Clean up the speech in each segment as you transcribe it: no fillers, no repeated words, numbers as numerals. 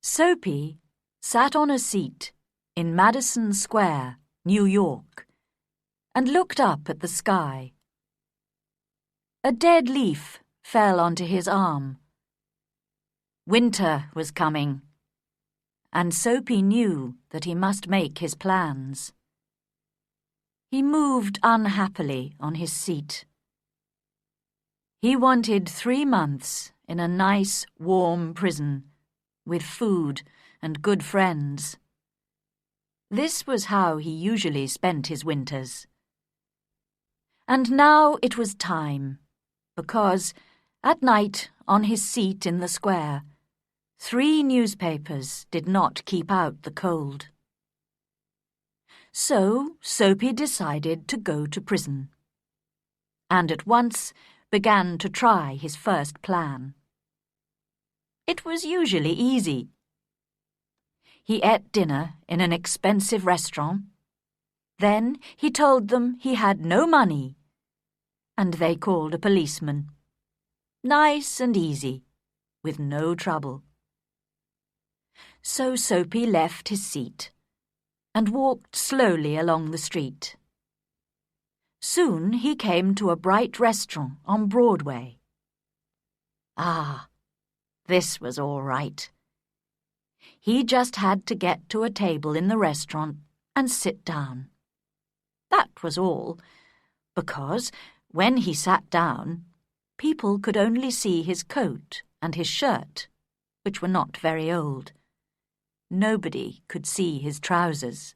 Soapy sat on a seat in Madison Square, New York, and looked up at the sky. A dead leaf fell onto his arm. Winter was coming, and Soapy knew that he must make his plans. He moved unhappily on his seat. He wanted 3 months in a nice, warm prison, with food and good friends. This was how he usually spent his winters. And now it was time, because, at night on his seat in the square, 3 newspapers did not keep out the cold. So Soapy decided to go to prison, and at once began to try his first plan. It was usually easy. He ate dinner in an expensive restaurant. Then he told them he had no money, and they called a policeman. Nice and easy, with no trouble. So Soapy left his seat and walked slowly along the street. Soon he came to a bright restaurant on Broadway. Ah, this was all right. He just had to get to a table in the restaurant and sit down. That was all, because when he sat down, people could only see his coat and his shirt, which were not very old. Nobody could see his trousers.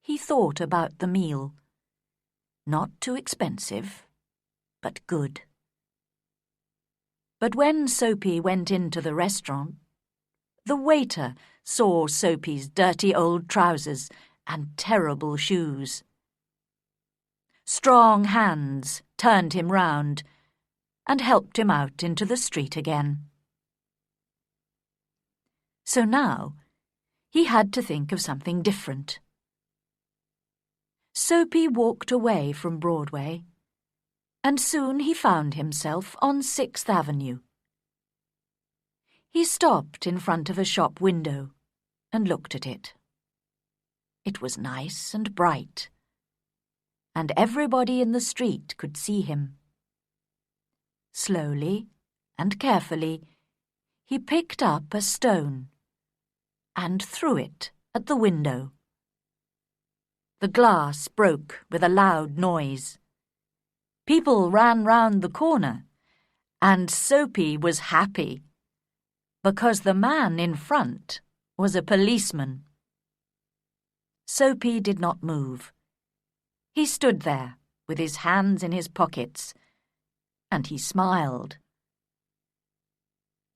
He thought about the meal. Not too expensive, but good. But when Soapy went into the restaurant, the waiter saw Soapy's dirty old trousers and terrible shoes. Strong hands turned him round and helped him out into the street again. So now he had to think of something different. Soapy walked away from Broadway, and soon he found himself on 6th Avenue. He stopped in front of a shop window and looked at it. It was nice and bright, and everybody in the street could see him. Slowly and carefully, he picked up a stone and threw it at the window. The glass broke with a loud noise. People ran round the corner, and Soapy was happy, because the man in front was a policeman. Soapy did not move. He stood there with his hands in his pockets, and he smiled.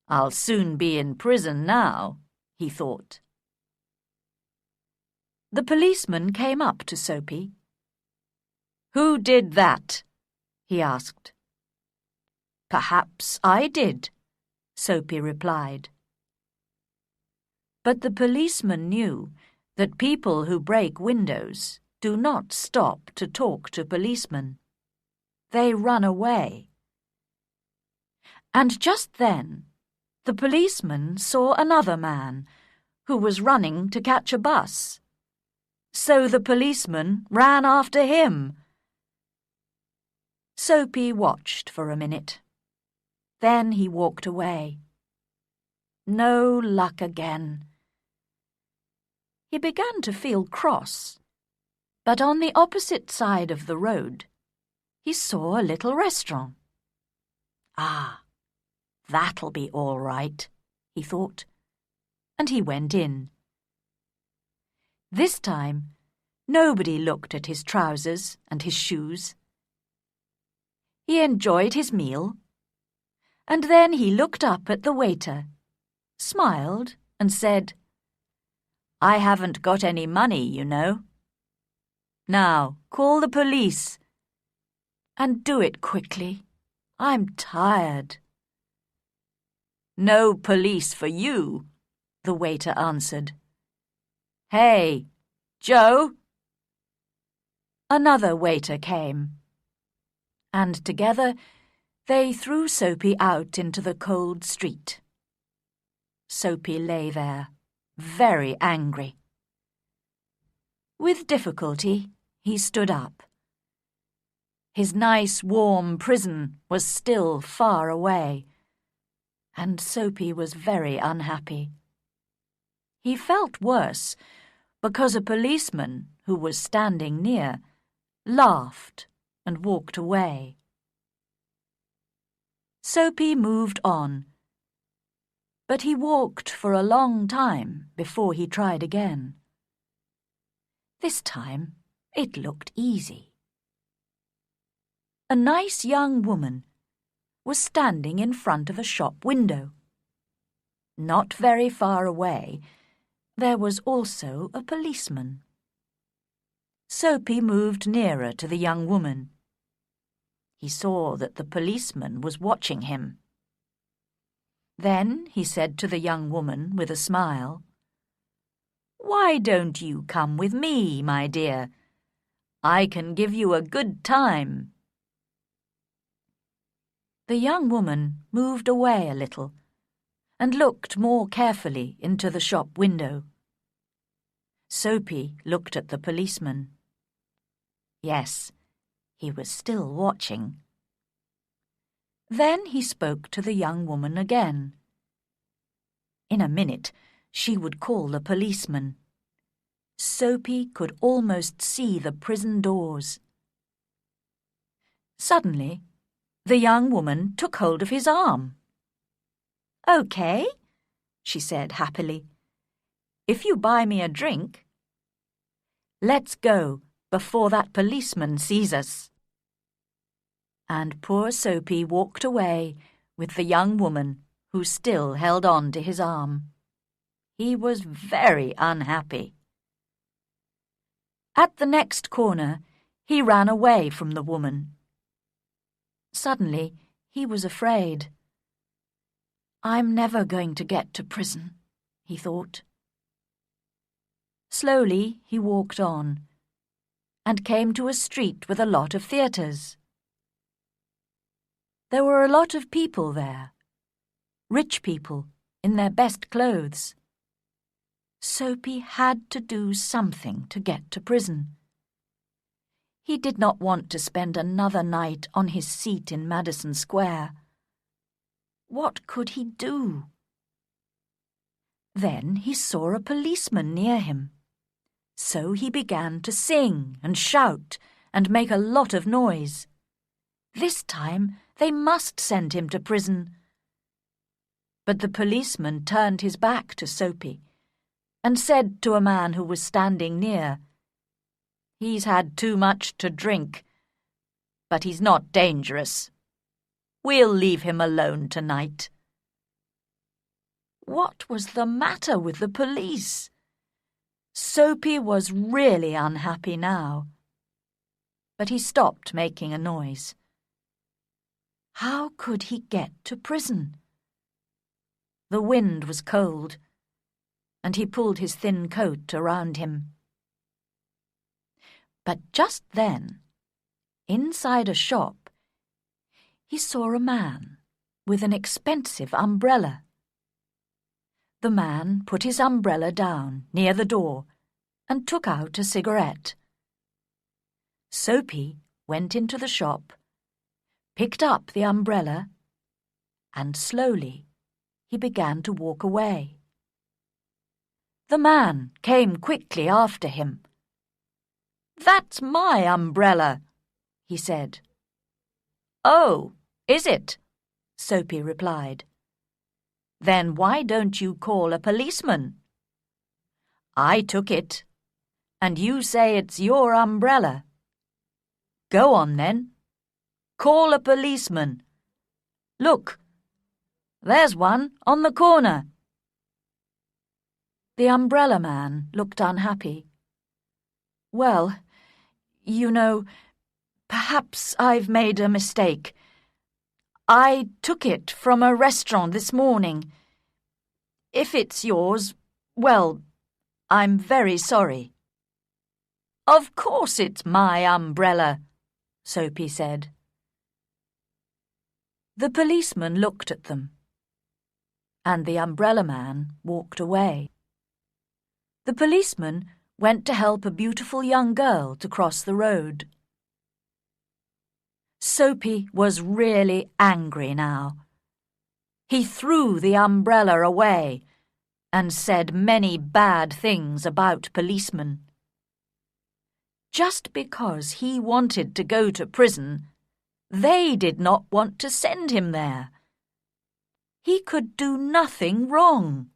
"I'll soon be in prison now," he thought. The policeman came up to Soapy. "Who did that?" he asked. "Perhaps I did," Soapy replied. But the policeman knew that people who break windows do not stop to talk to policemen. They run away. And just then, the policeman saw another man who was running to catch a bus. So the policeman ran after him. Soapy watched for a minute. Then he walked away. No luck again. He began to feel cross, but on the opposite side of the road, he saw a little restaurant. Ah, that'll be all right, he thought, and he went in. This time, nobody looked at his trousers and his shoes. He enjoyed his meal, and then he looked up at the waiter, smiled, and said, "I haven't got any money, you know. Now, call the police. And do it quickly. I'm tired." "No police for you," the waiter answered. "Hey, Joe!" Another waiter came, and together they threw Soapy out into the cold street. Soapy lay there, very angry. With difficulty, he stood up. His nice, warm prison was still far away, and Soapy was very unhappy. He felt worse because a policeman who was standing near laughed and walked away. Soapy moved on, but he walked for a long time before he tried again. This time it looked easy. A nice young woman was standing in front of a shop window. Not very far away, there was also a policeman. Soapy moved nearer to the young woman. He saw that the policeman was watching him. Then he said to the young woman with a smile, "Why don't you come with me, my dear? I can give you a good time." The young woman moved away a little and looked more carefully into the shop window. Soapy looked at the policeman. Yes, he was still watching. Then he spoke to the young woman again. In a minute, she would call the policeman. Soapy could almost see the prison doors. Suddenly, the young woman took hold of his arm. "Okay," she said happily. "If you buy me a drink. Let's go before that policeman sees us." And poor Soapy walked away with the young woman who still held on to his arm. He was very unhappy. At the next corner, he ran away from the woman. Suddenly, he was afraid. "I'm never going to get to prison," he thought. Slowly, he walked on and came to a street with a lot of theatres. There were a lot of people there, rich people in their best clothes. Soapy had to do something to get to prison. He did not want to spend another night on his seat in Madison Square. What could he do? Then he saw a policeman near him. So he began to sing and shout and make a lot of noise. This time they must send him to prison. But the policeman turned his back to Soapy and said to a man who was standing near, "He's had too much to drink, but he's not dangerous. We'll leave him alone tonight." What was the matter with the police? Soapy was really unhappy now. But he stopped making a noise. How could he get to prison? The wind was cold, and he pulled his thin coat around him. But just then, inside a shop, he saw a man with an expensive umbrella. The man put his umbrella down near the door and took out a cigarette. Soapy went into the shop, picked up the umbrella, and slowly he began to walk away. The man came quickly after him. "That's my umbrella," he said. "Oh, is it?" Soapy replied. "Then why don't you call a policeman? I took it, and you say it's your umbrella. Go on then. Call a policeman. Look, there's one on the corner." The umbrella man looked unhappy. "Well, you know, perhaps I've made a mistake. I took it from a restaurant this morning. If it's yours, well, I'm very sorry." "Of course it's my umbrella," Soapy said. The policeman looked at them, and the umbrella man walked away. The policeman went to help a beautiful young girl to cross the road. Soapy was really angry now. He threw the umbrella away and said many bad things about policemen. Just because he wanted to go to prison, they did not want to send him there. He could do nothing wrong.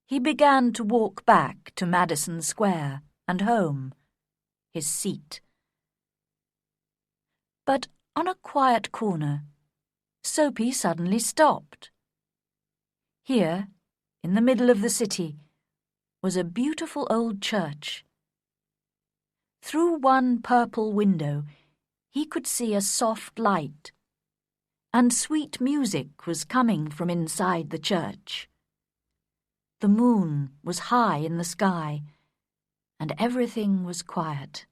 He began to walk back to Madison Square and home, his seat. But on a quiet corner, Soapy suddenly stopped. Here, in the middle of the city, was a beautiful old church. Through one purple window, he could see a soft light, and sweet music was coming from inside the church. The moon was high in the sky, and everything was quiet.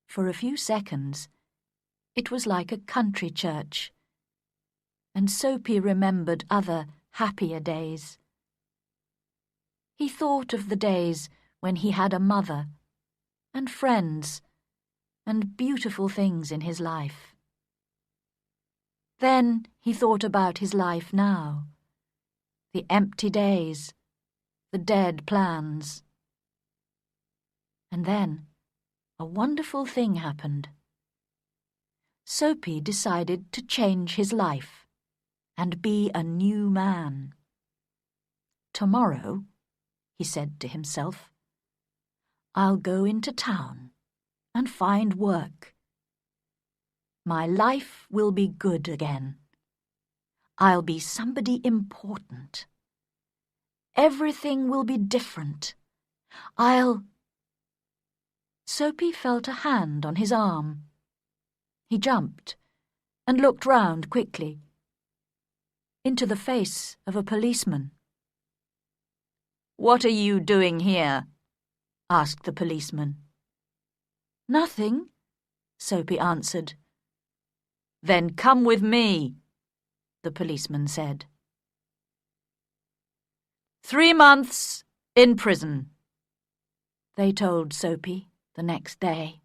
For a few seconds, it was like a country church, and Soapy remembered other, happier days. He thought of the days when he had a mother, and friends, and beautiful things in his life. Then he thought about his life now, the empty days, the dead plans. And then a wonderful thing happened. Soapy decided to change his life and be a new man. Tomorrow, he said to himself, I'll go into town and find work. My life will be good again. I'll be somebody important. Everything will be different. Soapy felt a hand on his arm. He jumped and looked round quickly into the face of a policeman. "What are you doing here?" asked the policeman. "Nothing," Soapy answered. "Then come with me," the policeman said. 3 months in prison, they told Soapy the next day.